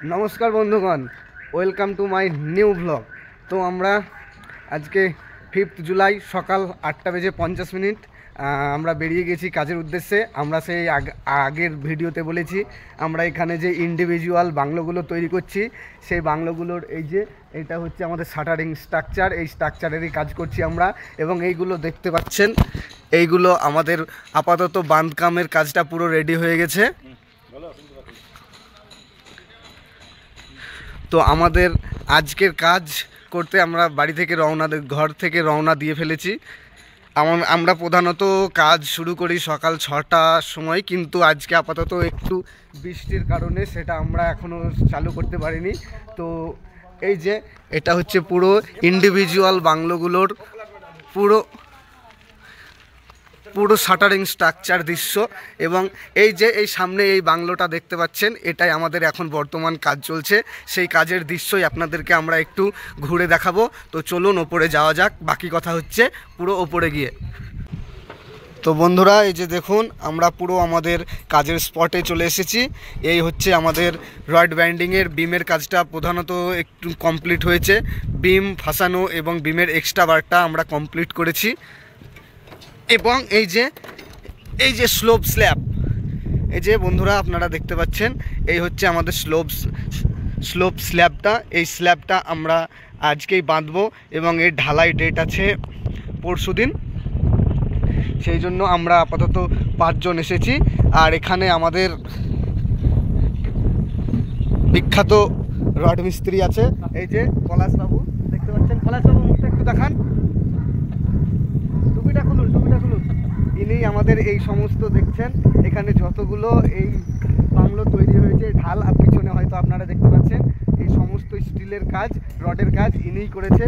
नमस्कार बंधुगण, welcome to my new blog. तो আমরা আজকে 5 জুলাই সকাল 8:50 আমরা বেরিয়ে গেছি কাজের উদ্দেশ্যে। আমরা সেই আগের ভিডিওতে বলেছি আমরা এখানে যে ইন্ডিভিজুয়াল বাংলোগুলো তৈরি করছি, সেই বাংলোগুলোর এই যে এটা হচ্ছে আমাদের শাটারিং স্ট্রাকচার, এই স্ট্রাকচারেরই কাজ করছি আমরা। এবং এইগুলো দেখতে পাচ্ছেন, এইগুলো আমাদের আপাতত বাঁধকামের কাজটা পুরো রেডি হয়ে গেছে। তো আমাদের আজকের কাজ করতে আমরা বাড়ি থেকে ঘর থেকে রওনা দিয়ে ফেলেছি। আমরা প্রধানত কাজ শুরু করি সকাল 6টার সময়, কিন্তু আজকে আপাতত একটু বৃষ্টির কারণে সেটা আমরা এখনও চালু করতে পারিনি। তো এই যে এটা হচ্ছে পুরো ইন্ডিভিজুয়াল বাংলোগুলোর পুরো শাটারিং স্ট্রাকচার দৃশ্য। এবং এই যে এই সামনে এই বাংলোটা দেখতে পাচ্ছেন, এটাই আমাদের এখন বর্তমান কাজ চলছে। সেই কাজের দৃশ্যই আপনাদেরকে আমরা একটু ঘুরে দেখাবো। তো চলুন ওপরে যাওয়া যাক, বাকি কথা হচ্ছে পুরো ওপরে গিয়ে। তো বন্ধুরা, এই যে দেখুন আমরা পুরো আমাদের কাজের স্পটে চলে এসেছি। এই হচ্ছে আমাদের রড বাইন্ডিংয়ের বিমের কাজটা প্রধানত একটু কমপ্লিট হয়েছে। বিম ফাসানো এবং বিমের এক্সট্রা বারটা আমরা কমপ্লিট করেছি। এবং এই যে স্লোপ স্ল্যাব, এই যে বন্ধুরা আপনারা দেখতে পাচ্ছেন, এই হচ্ছে আমাদের স্লোপ স্ল্যাবটা। এই স্ল্যাবটা আমরা আজকেই বাঁধবো এবং এর ঢালাই ডেট আছে পরশুদিন। সেই জন্য আমরা আপাতত 5 জন এসেছি। আর এখানে আমাদের বিখ্যাত রড মিস্ত্রি আছে, এই যে পলাশবাবু দেখতে পাচ্ছেন। পলাশবাবু মুখটা একটু দেখান, টুপিটা খুলুন। ইনি আমাদের এই সমস্ত দেখছেন, এখানে যতগুলো এই বাংলো তৈরি হয়েছে, ঢাল আর পিছনে হয়তো আপনারা দেখতে পাচ্ছেন, এই সমস্ত স্টিলের কাজ, রডের কাজ ইনিই করেছে।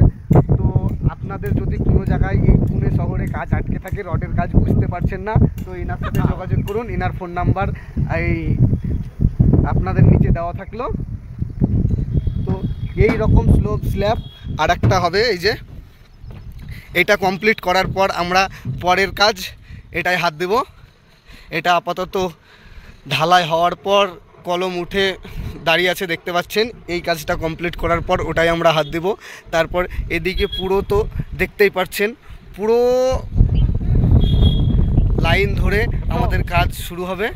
তো আপনাদের যদি কোনো জায়গায় এই পুনে শহরে কাজ আটকে থাকে, রডের কাজ বুঝতে পারছেন না, তো ইনার সাথে যোগাযোগ করুন। ইনার ফোন নাম্বার এই আপনাদের নিচে দেওয়া থাকলো। তো এই রকম স্লোপ স্ল্যাব আর একটা হবে। এই যে এটা কমপ্লিট করার পর আমরা পরের কাজ এটাই হাত দেব। এটা আপাতত ঢালাই হওয়ার পর কলম উঠে দাঁড়িয়ে আছে দেখতে পাচ্ছেন। এই কাজটা কমপ্লিট করার পর ওটাই আমরা হাত দেব। তারপর এদিকে পুরো তো দেখতেই পাচ্ছেন, পুরো লাইন ধরে আমাদের কাজ শুরু হবে।